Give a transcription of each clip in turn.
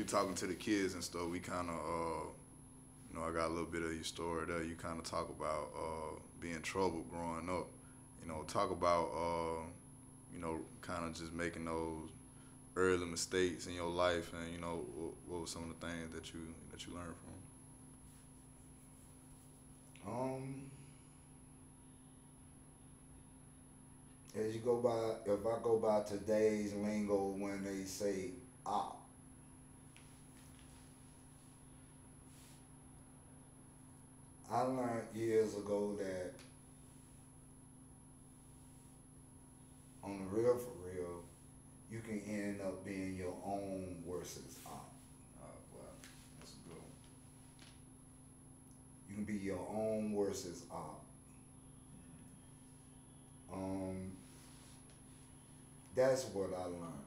talking to the kids and stuff, we kind of, you know, I got a little bit of your story there. You kind of talk about being troubled growing up. You know, talk about, you know, kind of just making those early mistakes in your life, and you know, what were some of the things that you learned from? As you go by, if I go by today's lingo, when they say op, I learned years ago that on the real for real, you can end up being your own worstest op. Well, that's a good one. You can be your own worstest op. That's what I learned.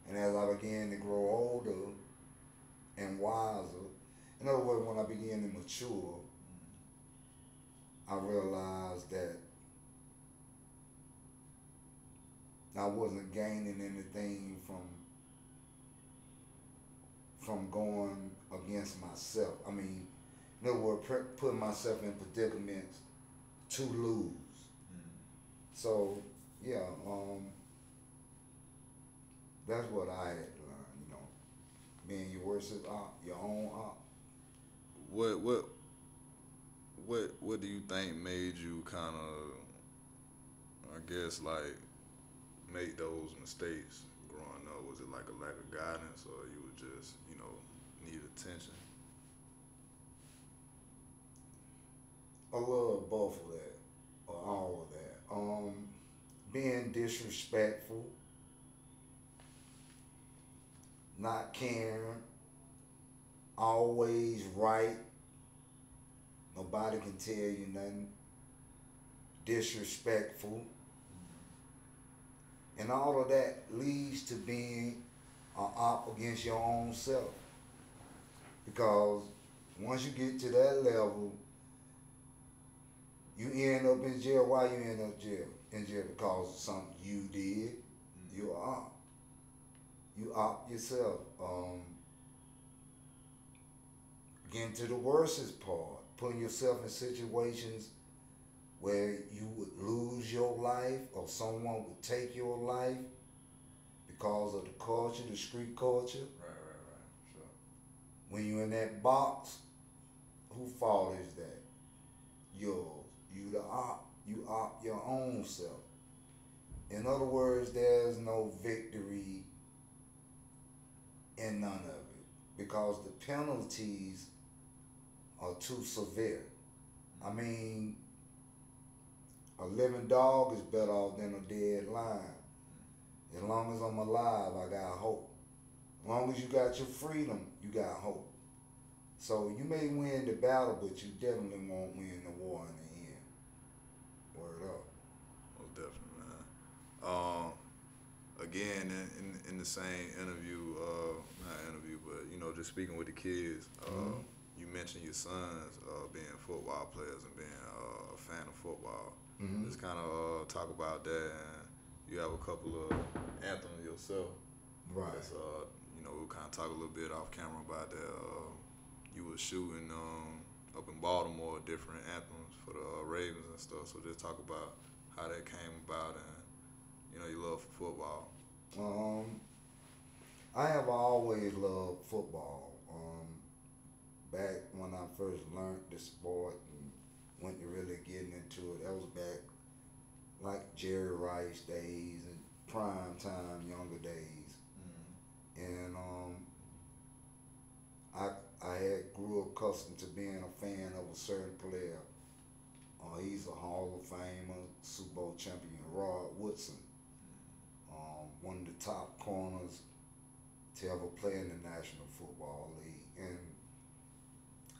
And as I began to grow older and wiser, in other words, when I began to mature, I realized that I wasn't gaining anything from going against myself. I mean, in other words, putting myself in predicaments to lose. So, yeah, that's what I had to learn, you know, being your worstest op, your own op. What do you think made you kind of, I guess, like, make those mistakes growing up? Was it like a lack of guidance, or you would just, you know, need attention? A little of both of that, or all of that. Being disrespectful, not caring, always right. Nobody can tell you nothing. Disrespectful. And all of that leads to being an op against your own self. Because once you get to that level, you end up in jail. Why you end up in jail? Because of something you did. You op. You op yourself. Getting to the worstest part, putting yourself in situations where you would lose your life or someone would take your life because of the culture, the street culture. Right. Sure. When you're in that box, whose fault is that? Yours. You the op. You op your own self. In other words, there's no victory in none of it because the penalties are too severe. I mean, a living dog is better off than a dead lion. As long as I'm alive, I got hope. As long as you got your freedom, you got hope. So you may win the battle, but you definitely won't win the war in the end. Word up. Oh, definitely, man. Again, in the same interview, not interview, but you know, just speaking with the kids, you mentioned your sons being football players and being a fan of football. Just kind of talk about that, and you have a couple of anthems yourself. Right. You know, we'll kind of talk a little bit off camera about that. You were shooting up in Baltimore different anthems for the Ravens and stuff. So just talk about how that came about and, you know, your love for football. I have always loved football. Back when I first learned the sport and went to really getting into it, that was back like Jerry Rice days and prime time younger days. And I had grew accustomed to being a fan of a certain player. He's a Hall of Famer, Super Bowl champion, Rod Woodson. One of the top corners to ever play in the National Football League. And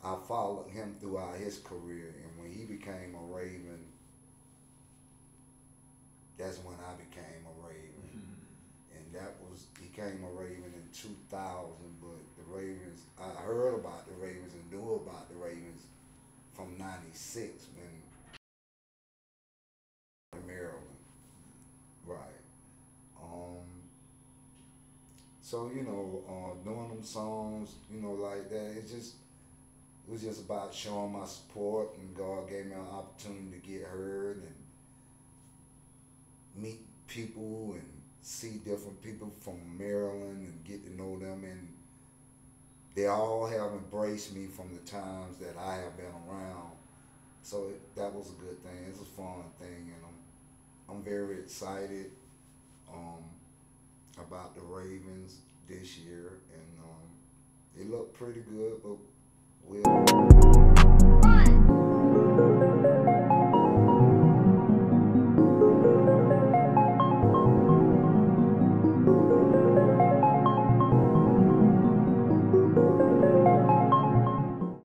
I followed him throughout his career, and when he became a Raven, that's when I became a Raven. And he came a Raven in 2000, but the Ravens, I heard about the Ravens and knew about the Ravens from 96 when Maryland. Right. So, doing them songs, like that, it was just about showing my support, and God gave me an opportunity to get heard and meet people and see different people from Maryland and get to know them, and they all have embraced me from the times that I have been around. So that was a good thing. It's a fun thing, and I'm very excited about the Ravens this year, and it looked pretty good, but